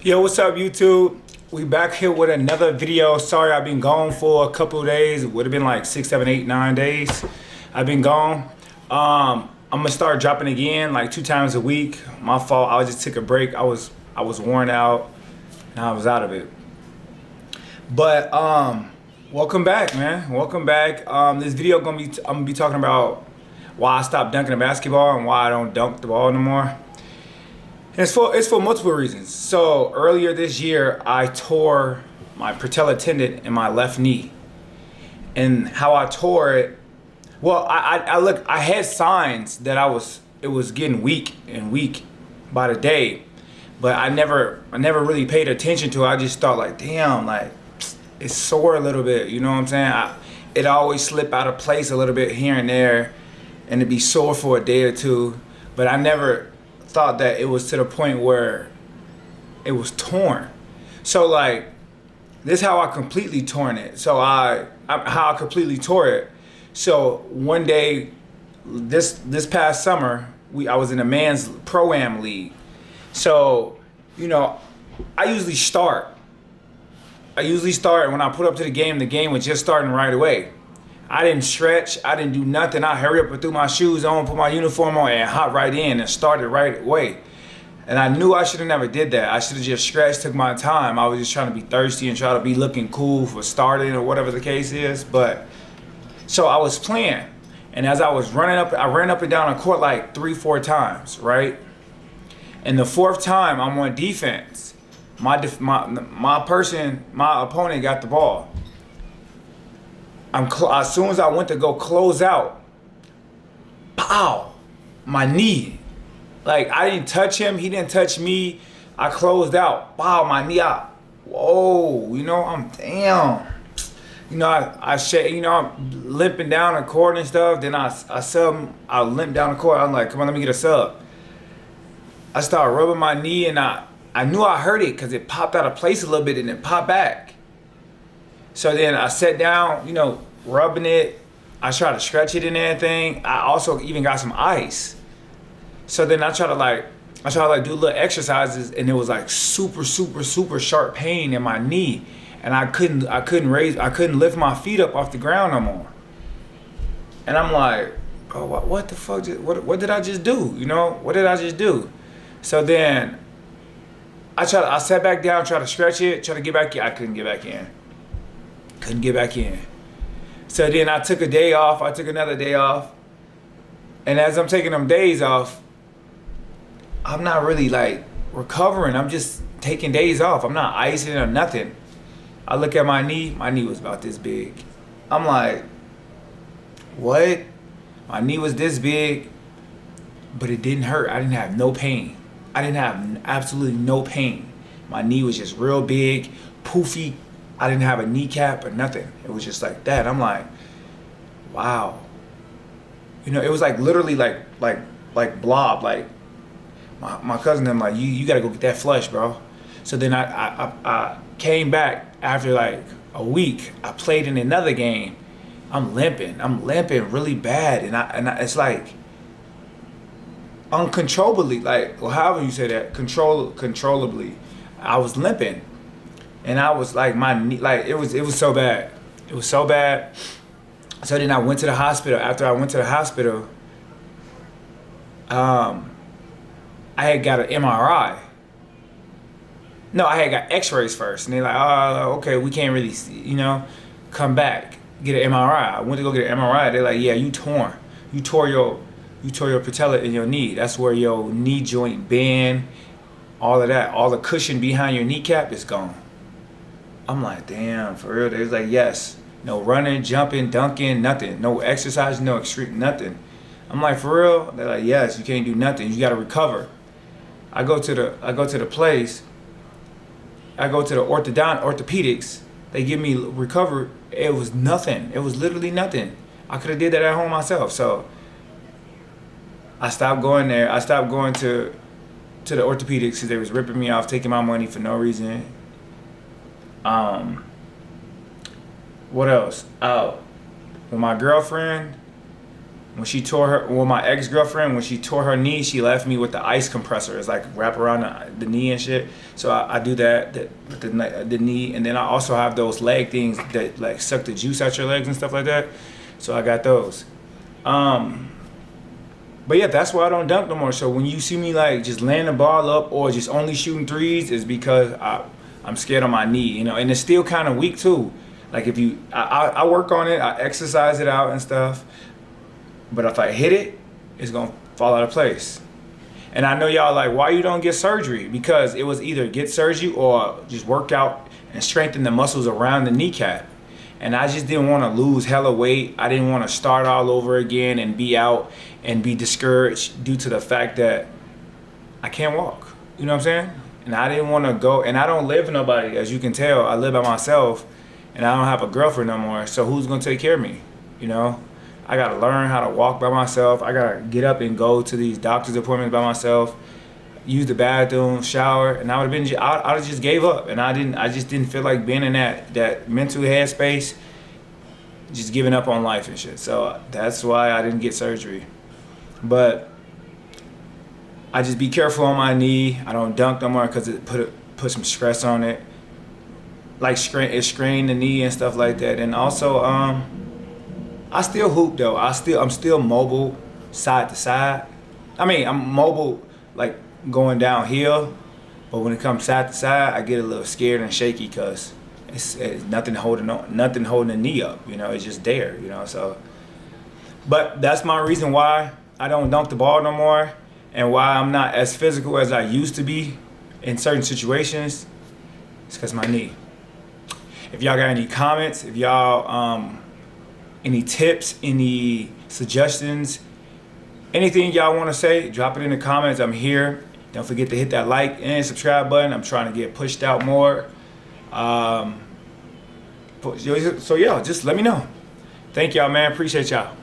Yo, what's up, YouTube? We back here with another video. Sorry, I've been gone for a couple of days. It would have been like 6, 7, 8, 9 days. I've been gone. I'm gonna start dropping again, like 2 times a week. My fault. I just took a break. I was worn out, and I was out of it. But welcome back, man. Welcome back. This video I'm gonna be talking about why I stopped dunking the basketball and why I don't dunk the ball no more. And it's for multiple reasons. So earlier this year, I tore my patella tendon in my left knee, and how I tore it. Well, I had signs that it was getting weak and weak by the day, but I never really paid attention to it. I just thought like, damn, like it's sore a little bit. You know what I'm saying? It always slip out of place a little bit here and there, and it'd be sore for a day or two. But I never thought that it was to the point where it was torn. So like, this is how I completely torn it. So how I completely tore it. So one day, this past summer, I was in a man's pro-am league. So, you know, I usually start when I put up to the game was just starting right away. I didn't stretch, I didn't do nothing. I hurry up and threw my shoes on, put my uniform on, and hop right in and started right away. And I knew I should have never did that. I should have just stretched, took my time. I was just trying to be thirsty and try to be looking cool for starting or whatever the case is. But so I was playing, and as I was running up, I ran up and down the court like 3, 4 times, right? And the 4th time I'm on defense. My opponent got the ball. As soon as I went to go close out, pow, my knee. Like, I didn't touch him, he didn't touch me. I closed out, pow, my knee out. Whoa, you know, I'm damn. You know, I'm limping down the court and stuff. Then I limp down the court. I'm like, come on, let me get a sub. I started rubbing my knee, and I knew I hurt it because it popped out of place a little bit and it popped back. So then I sat down, you know, rubbing it. I tried to stretch it and everything. I also even got some ice. So then I tried to do little exercises, and it was like super, super, super sharp pain in my knee. And I couldn't lift my feet up off the ground no more. And I'm like, oh, what the fuck, what did I just do? You know, what did I just do? So then I sat back down, tried to stretch it, tried to get back in. I couldn't get back in. Couldn't get back in. So then I took a day off. I took another day off. And as I'm taking them days off, I'm not really like recovering. I'm just taking days off. I'm not icing or nothing. I look at my knee. My knee was about this big. I'm like, what? My knee was this big, but it didn't hurt. I didn't have no pain. I didn't have absolutely no pain. My knee was just real big, poofy. I didn't have a kneecap or nothing. It was just like that. I'm like, wow. You know, it was like literally like blob. Like my cousin, I'm like, you gotta go get that flush, bro. So then I came back after like a week. I played in another game. I'm limping really bad, and it's like uncontrollably, like, well, however you say that, controllably, I was limping. And I was like, my knee, like, it was so bad. It was so bad. So then I went to the hospital. After I went to the hospital, I had got an MRI. No, I had got x-rays first. And they're like, oh, okay, we can't really see, you know, come back, get an MRI. I went to go get an MRI. They're like, yeah, you tore your patella in your knee. That's where your knee joint bend, all of that, all the cushion behind your kneecap is gone. I'm like, damn, for real? They was like, yes. No running, jumping, dunking, nothing. No exercise, no extreme, nothing. I'm like, for real? They're like, yes, you can't do nothing. You gotta recover. I go to the place. I go to the orthopedics. They give me recover. It was nothing. It was literally nothing. I could have did that at home myself. So I stopped going there. I stopped going to the orthopedics because they was ripping me off, taking my money for no reason. What else? Oh, with my girlfriend, When she tore her, well, my ex-girlfriend, when she tore her knee, she left me with the ice compressor. It's like wrap around the knee and shit. So I do that with the knee, and then I also have those leg things that like suck the juice out your legs and stuff like that. So I got those. But yeah, that's why I don't dunk no more. So when you see me like just laying the ball up or just only shooting threes, is because I'm scared on my knee, you know, and it's still kind of weak too. Like if you, I work on it, I exercise it out and stuff. But if I hit it, it's gonna fall out of place. And I know y'all like, why you don't get surgery? Because it was either get surgery or just work out and strengthen the muscles around the kneecap. And I just didn't want to lose hella weight. I didn't want to start all over again and be out and be discouraged due to the fact that I can't walk. You know what I'm saying? And I didn't want to go, and I don't live with nobody, as you can tell. I live by myself, and I don't have a girlfriend no more. So who's gonna take care of me? You know? I gotta learn how to walk by myself. I gotta get up and go to these doctor's appointments by myself, use the bathroom, shower, and I would have been, I just gave up, and I just didn't feel like being in that mental headspace, just giving up on life and shit. So that's why I didn't get surgery. But I just be careful on my knee. I don't dunk no more because it put some stress on it, like it strained the knee and stuff like that. And also, I still hoop though. I'm still mobile side to side. I mean, I'm mobile like going downhill, but when it comes side to side, I get a little scared and shaky because it's nothing holding the knee up. You know, it's just there. You know, so. But that's my reason why I don't dunk the ball no more, and why I'm not as physical as I used to be in certain situations. It's because my knee. If y'all got any comments, if y'all any tips, any suggestions, anything y'all want to say, drop it in the comments. I'm here. Don't forget to hit that like and subscribe button. I'm trying to get pushed out more. So yeah, just let me know. Thank y'all, man. Appreciate y'all.